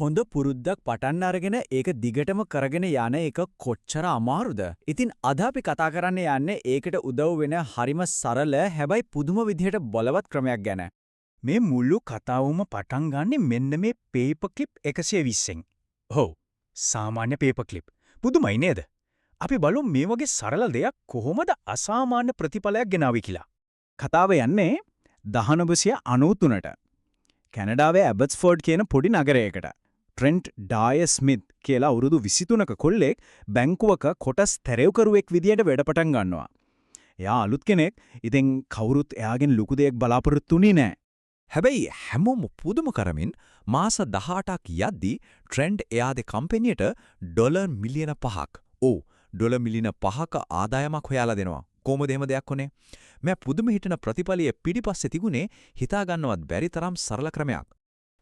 හොඳ පුරුද්දක් පටන් අරගෙන ඒක දිගටම කරගෙන යන එක කොච්චර අමාරුද? ඉතින් අද අපි කතා කරන්න යන්නේ ඒකට උදව් වෙන හරිම සරල හැබැයි පුදුම විදිහට බලවත් ක්‍රමයක් ගැන. මේ මුළු කතාවම පටන් ගන්නෙ මෙන්න මේ පේපර් ක්ලිප් 120න්. ඔව්. සාමාන්‍ය පේපර් ක්ලිප්. පුදුමයි නේද? අපි බලමු මේ වගේ සරල දෙයක් කොහොමද අසාමාන්‍ය ප්‍රතිඵලයක් ගෙනාවේ කියලා. කතාව යන්නේ 1993ට. කැනඩාවේ ඇබට්ස්ෆෝඩ් කියන පොඩි නගරයකට ට්‍රෙන්ට් ඩායර් ස්මිත් කියලා අවුරුදු 23ක කොල්ලෙක් බැංකුවක කොටස් තැරෙව්කරුවෙක් විදියට වැඩ පටන් ගන්නවා. එයා අලුත් කෙනෙක්. ඉතින් කවුරුත් එයාගෙන් ලොකු දෙයක් බලාපොරොත්තු වෙන්නේ නැහැ. හැබැයි හැමෝම පුදුම කරමින් මාස 18ක් යද්දී ට්‍රෙන්ඩ් එයාගේ කම්පැනියට ඩොලර් මිලියන 5ක් ඩොලර් මිලියන 5ක ආදායමක් හොයාලා දෙනවා. කොහොමද එහෙම දෙයක් වුනේ? මම පුදුම හිතන ප්‍රතිඵලයේ පිටිපස්සේ තිබුණේ හිතා ගන්නවත් බැරි තරම් සරල ක්‍රමයක්.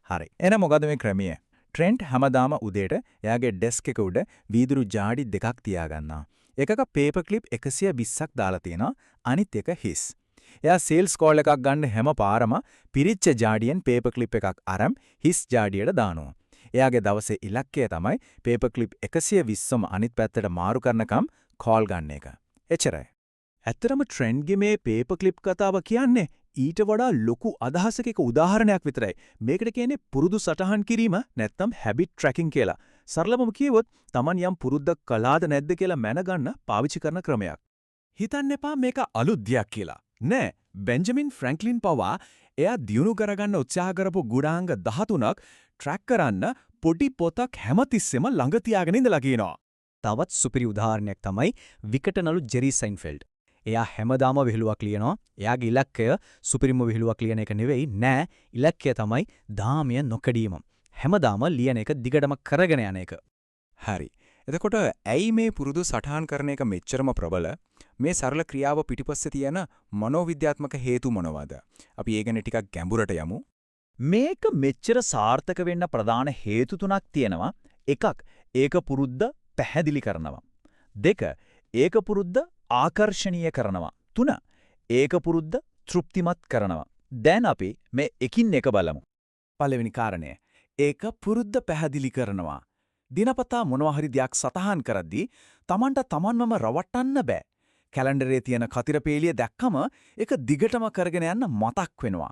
හරි. එහෙනම් මොකද මේ ක්‍රමය? ට්‍රෙන්ට් හැමදාම උදේට එයාගේ ඩෙස්ක් එක උඩ වීදුරු ජාඩි දෙකක් තියාගන්නවා. එකක පේපර් ක්ලිප් 120ක් දාලා තියෙනවා. අනිත් එක හිස්. එයා සේල්ස් කෝල් එකක් ගන්න හැම පාරම පිරිච්ච ජාඩියෙන් පේපර් ක්ලිප් එකක් අරන් හිස් ජාඩියට දානවා. එයාගේ දවසේ ඉලක්කය තමයි පේපර් ක්ලිප් 120ම අනිත් පැත්තට මාරු කරනකම් කෝල් ගන්න එක. එච්චරයි. ඇත්තටම ට්‍රෙන්ඩ්ගේ මේ පේපර් ක්ලිප් කතාව කියන්නේ ඊට වඩා ලොකු අදහසක එක උදාහරණයක් විතරයි. මේකට කියන්නේ පුරුදු සටහන් කිරීම නැත්නම් හැබිට් ට්‍රැකින් කියලා. සරලවම කියවොත් Taman යම් පුරුද්දක් කළාද නැද්ද කියලා මැනගන්න පාවිච්චි කරන ක්‍රමයක්. හිතන්න එපා මේක අලුත් දෙයක් කියලා. නෑ, බෙන්ජමින් ෆ්‍රැන්ක්ලින් පවා එයා දියුණු කරගන්න උත්සාහ කරපු ගුණාංග 13ක් ට්‍රැක් කරන්න පොඩි පොතක් හැමතිස්සෙම ළඟ තියාගෙන ඉඳලා කියනවා. තවත් සුපිරි උදාහරණයක් තමයි විකටනලු ජෙරි සයින්ෆෙල්ඩ්. එයා හැමදාම විහිළුවක් ලියනවා. එයාගේ ඉලක්කය සුපිරිම විහිළුවක් ලියන එක නෙවෙයි. නෑ, ඉලක්කය තමයි ධාමය නොකඩීම. හැමදාම ලියන එක දිගටම කරගෙන යන එක. හරි. එතකොට ඇයි මේ පුරුදු සටහන් කරන එක මෙච්චරම ප්‍රබල? මේ සරල ක්‍රියාව පිටිපස්සේ තියෙන මනෝවිද්‍යාත්මක හේතු මොනවාද? අපි ඒ ගැන ටිකක් ගැඹුරට යමු. මේක මෙච්චර සාර්ථක වෙන්න ප්‍රධාන හේතු තුනක් තියෙනවා. එකක්, ඒක පුරුද්ද පැහැදිලි කරනවා. දෙක, ඒක පුරුද්ද ආකර්ෂණීය කරනවා. 3. ඒක පුරුද්ද තෘප්තිමත් කරනවා. දැන් අපි මේ එකින් එක බලමු. පළවෙනි කාරණය. ඒක පුරුද්ද පැහැදිලි කරනවා. දිනපතා මොනවා හරි දෙයක් සතහන් කරද්දී Tamanට Tamanවම රවට්ටන්න බෑ. කැලෙන්ඩරේ තියෙන කතිරපේලිය දැක්කම ඒක දිගටම කරගෙන යන්න මතක් වෙනවා.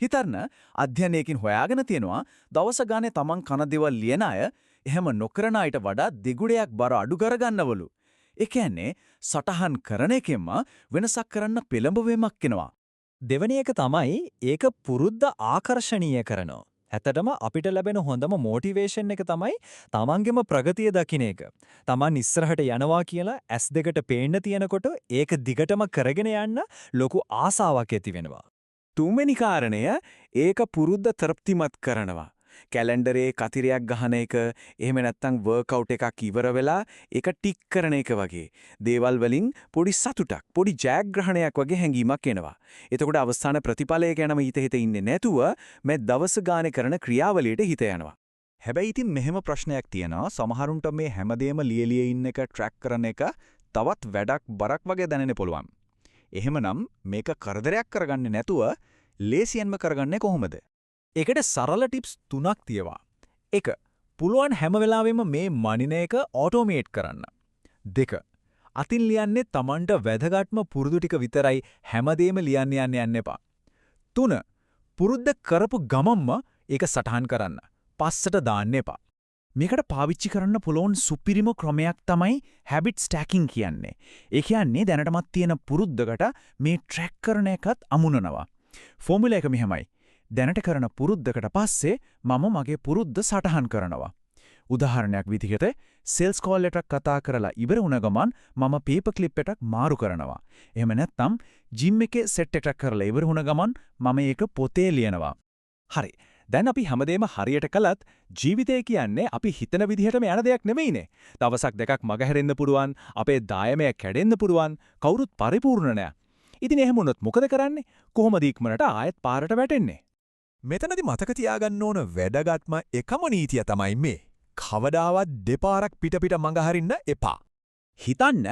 හිතන්න, අධ්‍යයනයකින් හොයාගෙන තියෙනවා දවස ගානේ Taman කන දේවල් ලියන අය එහෙම නොකරන අයට වඩා දෙගුණයක් බර අඩු කරගන්නවලු. ඒ කියන්නේ සටහන් කරන එකෙන්ම වෙනසක් කරන්න පෙළඹවීමක් වෙනවා. දෙවෙනි එක තමයි ඒක පුරුද්ද ආකර්ෂණීය කරනවා. ඇත්තටම අපිට ලැබෙන හොඳම මොටිවේෂන් එක තමයි තමන්ගේම ප්‍රගතිය දකින්න එක. තමන් ඉස්සරහට යනවා කියලා S2ට පේන්න තියනකොට ඒක දිගටම කරගෙන යන්න ලොකු ආසාවක් ඇති වෙනවා. තුන්වෙනි කාරණය, ඒක පුරුද්ද තෘප්තිමත් කරනවා. කැලෙන්ඩරේ කතිරයක් ගහන එක, එහෙම නැත්නම් වර්ක්අවුට් එකක් ඉවර වෙලා ඒක ටික් කරන එක වගේ දේවල් වලින් පොඩි සතුටක්, පොඩි ජයග්‍රහණයක් වගේ හැඟීමක් එනවා. එතකොට අවසාන ප්‍රතිඵලය ගැනම හිත ඉන්නේ නැතුව මේ දවස ගානේ කරන ක්‍රියාවලියට හිත යනවා. හැබැයි ඉතින් මෙහෙම ප්‍රශ්නයක් තියෙනවා. සමහරුන්ට මේ හැමදේම ලියලිය ඉන්න එක ට්‍රැක් කරන එක තවත් වැඩක් බරක් වගේ දැනෙන්න පුළුවන්. එහෙමනම් මේක කරදරයක් කරගන්නේ නැතුව ලේසියෙන්ම කරගන්නේ කොහොමද? ඒකට සරල ටිප්ස් 3ක් තියෙනවා. 1. පුළුවන් හැම වෙලාවෙම මේ මනින එක ඔටෝමේට් කරන්න. 2. අතින් ලියන්නේ Tamanට වැදගත්ම පුරුදු ටික විතරයි, හැමදේම ලියන්න යන්න එපා. 3. පුරුද්ද කරපු ගමම්ම ඒක සටහන් කරන්න. පස්සට දාන්න එපා. මේකට පාවිච්චි කරන්න පුළුවන් සුපිරිම ක්‍රමයක් තමයි හැබිට් ස්ටැකින් කියන්නේ. ඒ කියන්නේ දැනටමත් තියෙන පුරුද්දකට මේ ට්‍රැක් කරන එකත් අමුණනවා. ෆෝමියුලා එක මෙහෙමයි. දැනට කරන පුරුද්දකට පස්සේ මම මගේ පුරුද්ද සටහන් කරනවා. උදාහරණයක් විදිහට සේල්ස් කෝල් එකක් කතා කරලා ඉවර වුණ ගමන් මම පේපර් ක්ලිප් එකක් මාරු කරනවා. එහෙම නැත්නම් ජිම් එකේ සෙට් එකක් කරලා ඉවර වුණ ගමන් මම ඒක පොතේ ලියනවා. හරි. දැන් අපි හැමදේම හරියට කළත් ජීවිතය කියන්නේ අපි හිතන විදිහටම යන දෙයක් නෙමෙයිනේ. දවසක් දෙකක් මගහැරෙන්න පුළුවන්, අපේ දායමය කැඩෙන්න පුළුවන්, කවුරුත් පරිපූර්ණ නෑ. ඉතින් එහෙම වුණොත් මොකද කරන්නේ? කොහොමද ඉක්මනට ආයෙත් පාරට වැටෙන්නේ? මෙතනදි මතක තියාගන්න ඕන වැදගත්ම එකම නීතිය තමයි මේ. කවදාවත් දෙපාරක් පිට මඟ හරින්න එපා. හිතන්න,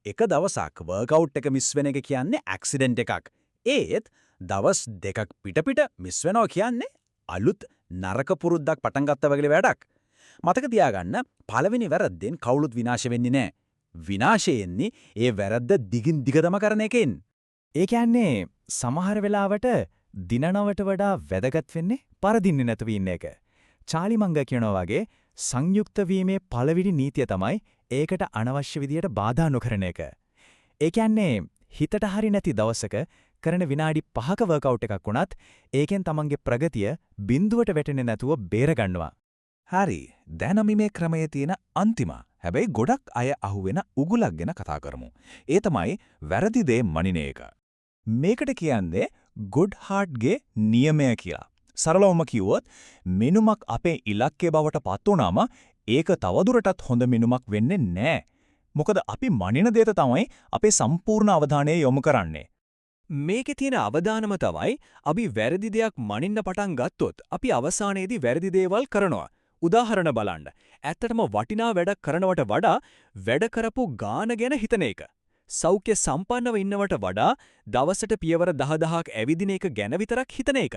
එක දවසක් වර්ක්අවුට් එක මිස් වෙන එක කියන්නේ ඇක්සිඩන්ට් එකක්. ඒත් දවස් දෙකක් පිට මිස් වෙනවා කියන්නේ අලුත් නරක පුරුද්දක් පටන් ගත්තා වගේ වැඩක්. මතක තියාගන්න පළවෙනි වැරද්දෙන් කවුරුත් විනාශ වෙන්නේ නැහැ. විනාශය එන්නේ ඒ වැරද්ද දිගින් දිගටම කරන එකෙන්. ඒ කියන්නේ සමහර වෙලාවට දිනනවට වඩා වැදගත් වෙන්නේ පරදින්නේ නැතුව ඉන්න එක. චාලි මංග කියනවා වගේ සංයුක්ත වීමේ පළවෙනි නීතිය තමයි ඒකට අනවශ්‍ය විදියට බාධා නොකරන එක. ඒ කියන්නේ හිතට හරි නැති දවසක කරන විනාඩි 5ක වර්කවුට් එකක් වුණත් ඒකෙන් තමන්ගේ ප්‍රගතිය බිඳුවට වැටෙන්නේ නැතුව බේරගන්නවා. හරි. දැන් අපි මේ ක්‍රමයේ තියෙන අන්තිම හැබැයි ගොඩක් අය අහුවෙන උගුලක් ගැන කතා කරමු. ඒ තමයි වැරදි දේ මනින එක. මේකට කියන්නේ ගුඩ්හාර්ට්ගේ නියමය කියලා. සරලවම කිව්වොත් මිනුමක් අපේ ඉලක්කය බවට පත් වුණාම ඒක තවදුරටත් හොඳ මිනුමක් වෙන්නේ නැහැ. මොකද අපි මනින දේට තමයි අපේ සම්පූර්ණ අවධානය යොමු කරන්නේ. මේකේ තියෙන අවදානම තමයි අපි වැරදි දෙයක් මනින්න පටන් ගත්තොත් අපි අවසානයේදී වැරදි දේවල් කරනවා. උදාහරණ බලන්න. ඇත්තටම වටිනා වැඩක් කරනවට වඩා වැඩ කරපු ගාන ගැන හිතන එක. සෞඛ්‍ය සම්පන්නව ඉන්නවට වඩා දවසට පියවර 10000ක් ඇවිදින එක ගැන විතරක් හිතන එක.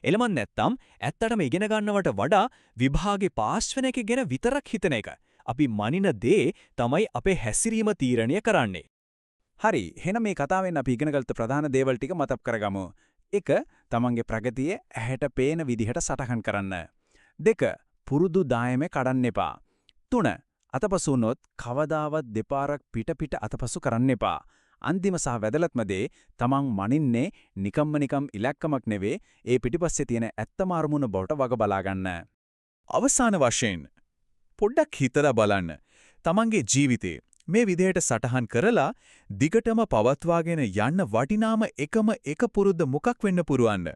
එළමන් නැත්තම් ඇත්තටම ඉගෙන ගන්නවට වඩා විභාගේ පාස් වෙන එක ගැන විතරක් හිතන එක. අපි මනින දේ තමයි අපේ හැසිරීම තීරණය කරන්නේ. හරි. එහෙනම් මේ කතාවෙන් අපි ඉගෙනගත්ත ප්‍රධාන දේවල් ටික මතක් කරගමු. 1. තමන්ගේ ප්‍රගතිය ඇහැට පේන විදිහට සටහන් කරන්න. 2. පුරුදු දායමේ කඩන්න එපා. 3. අතපසු වුණොත් කවදාවත් දෙපාරක් පිට අතපසු කරන්න එපා. අන්තිම සහ වැදගත්ම දේ තමන් මනින්නේ නිකම්ම ඉලක්කමක් නෙවෙයි ඒ පිටිපස්සේ තියෙන ඇත්තම අරමුණ බවට වග බලා ගන්න. අවසාන වශයෙන් පොඩ්ඩක් හිතලා බලන්න. තමන්ගේ ජීවිතේ මේ විදිහට සටහන් කරලා දිගටම පවත්වාගෙන යන්න වටිනාම එකම එක පුරුද්ද මොකක් වෙන්න පුරවන්න.